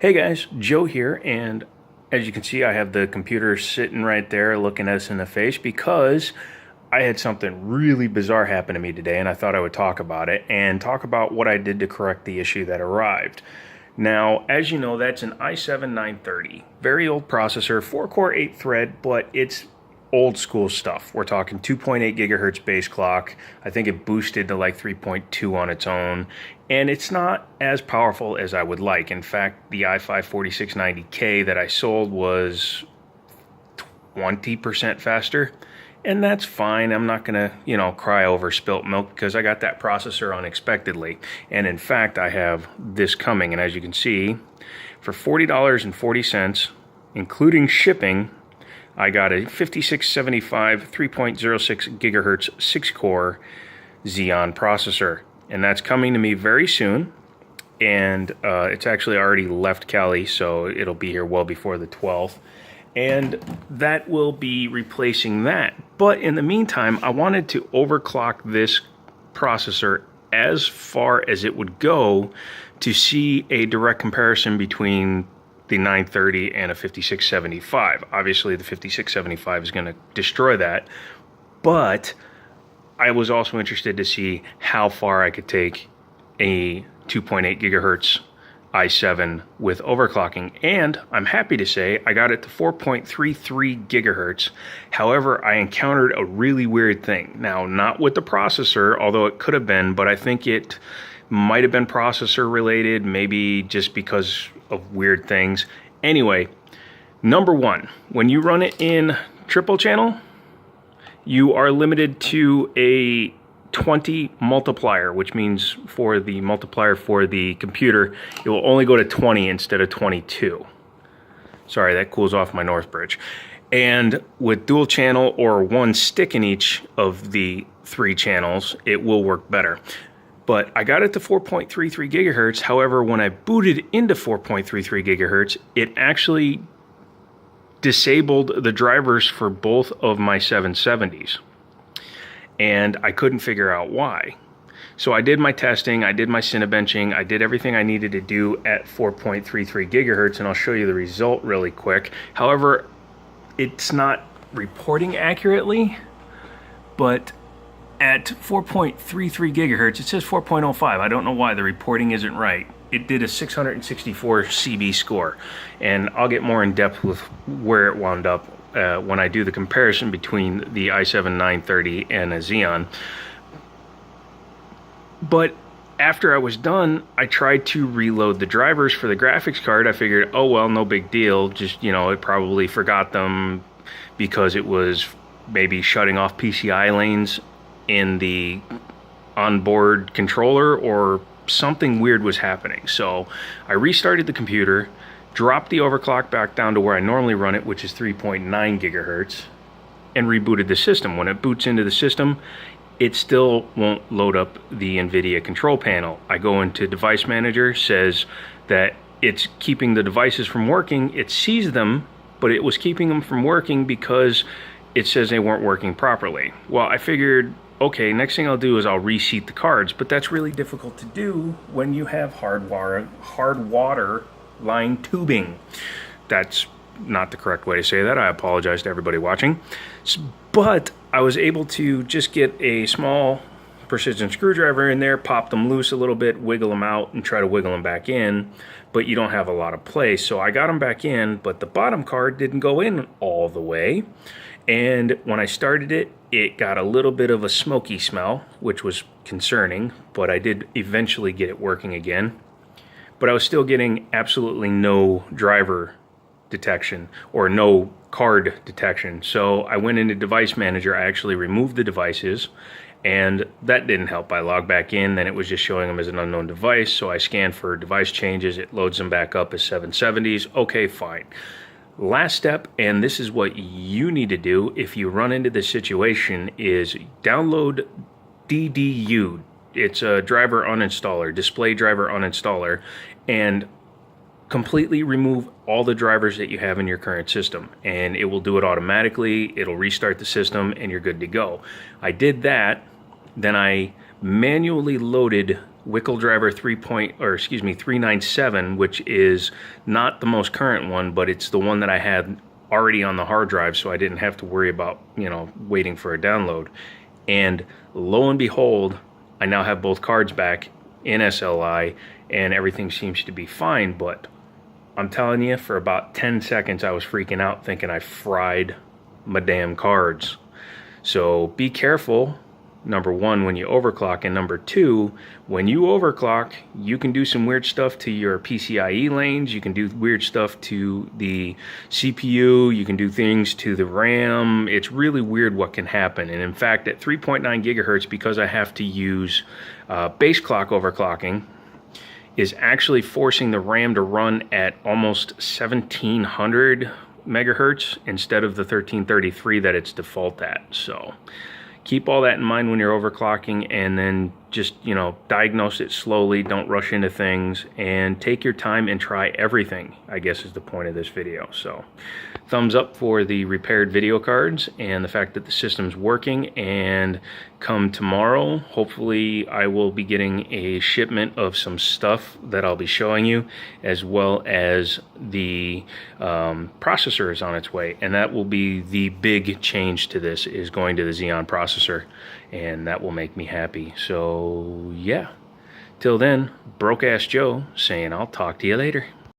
Hey guys, Joe here, and as you can see, I have the computer sitting right there looking us in the face because I had something really bizarre happen to me today, and I thought I would talk about it and talk about what I did to correct the issue that arrived. Now, as you know, that's an i7-930, very old processor, 4-core, 8-thread, but it's old school stuff. We're talking 2.8 gigahertz base clock. I think it boosted to like 3.2 on its own, and it's not as powerful as I would like. In fact, the i5-4690K that I sold was 20% faster, and that's fine. I'm not gonna, cry over spilt milk because I got that processor unexpectedly. And in fact, I have this coming, and as you can see, for $40.40, including shipping, I got a 5675 3.06 gigahertz 6-core Xeon processor, and that's coming to me very soon. And it's actually already left Cali, so it'll be here well before the 12th. And that will be replacing that. But in the meantime, I wanted to overclock this processor as far as it would go to see a direct comparison between the 930 and a 5675. Obviously, the 5675 is going to destroy that, but I was also interested to see how far I could take a 2.8 gigahertz i7 with overclocking, and I'm happy to say I got it to 4.33 gigahertz. However, I encountered a really weird thing. Now, not with the processor, although it could have been, but I think it might have been processor related, maybe just because of weird things. Anyway, number one, when you run it in triple channel, you are limited to a 20 multiplier, which means for the multiplier for the computer, it will only go to 20 instead of 22. Sorry, that cools off my Northbridge. And with dual channel or one stick in each of the 3 channels, it will work better. But I got it to 4.33 gigahertz. However, when I booted into 4.33 gigahertz, it actually disabled the drivers for both of my 770s. And I couldn't figure out why. So I did my testing, I did my Cinebenching, I did everything I needed to do at 4.33 gigahertz, and I'll show you the result really quick. However, it's not reporting accurately, but at 4.33 gigahertz, it says 4.05. I don't know why the reporting isn't right. It did a 664 CB score, and I'll get more in depth with where it wound up when I do the comparison between the i7-930 and a Xeon. But after I was done, I tried to reload the drivers for the graphics card. I figured, oh well, no big deal. Just, it probably forgot them because it was maybe shutting off PCI lanes in the onboard controller, or something weird was happening. So I restarted the computer, dropped the overclock back down to where I normally run it, which is 3.9 gigahertz, and rebooted the system. When it boots into the system, it still won't load up the NVIDIA control panel. I go into Device Manager, says that it's keeping the devices from working. It sees them, but it was keeping them from working because it says they weren't working properly. Well, I figured, okay, next thing I'll do is I'll reseat the cards, but that's really difficult to do when you have hard water line tubing. That's not the correct way to say that. I apologize to everybody watching. But I was able to just get a small precision screwdriver in there, pop them loose a little bit, wiggle them out, and try to wiggle them back in, but you don't have a lot of place. So I got them back in, but the bottom card didn't go in all the way. And when I started it, it got a little bit of a smoky smell, which was concerning, but I did eventually get it working again. But I was still getting absolutely no driver detection or no card detection. So I went into Device Manager. I actually removed the devices, and that didn't help. I logged back in, then it was just showing them as an unknown device. So I scanned for device changes. It loads them back up as 770s. Okay, fine. Last step, and this is what you need to do if you run into this situation, is download DDU. It's a driver uninstaller, display driver uninstaller, and completely remove all the drivers that you have in your current system, and it will do it automatically. It'll restart the system and you're good to go. I did that, then I manually loaded Wickle driver 397, which is not the most current one, but it's the one that I had already on the hard drive, so I didn't have to worry about, you know, waiting for a download. And lo and behold, I now have both cards back in SLI, and everything seems to be fine. But I'm telling you, for about 10 seconds, I was freaking out thinking I fried my damn cards. So be careful, number one, when you overclock, and number two, when you overclock, you can do some weird stuff to your PCIe lanes, you can do weird stuff to the CPU, you can do things to the RAM. It's really weird what can happen. And in fact, at 3.9 gigahertz, because I have to use base clock overclocking, is actually forcing the RAM to run at almost 1700 megahertz instead of the 1333 that it's default at. So keep all that in mind when you're overclocking, and then just, you know, diagnose it slowly. Don't rush into things, and take your time and try everything, I guess is the point of this video. So thumbs up for the repaired video cards and the fact that the system's working. And come tomorrow, hopefully I will be getting a shipment of some stuff that I'll be showing you, as well as the processor is on its way, and that will be the big change to this, is going to the Xeon processor, and that will make me happy. So yeah, till then, Broke Ass Joe saying I'll talk to you later.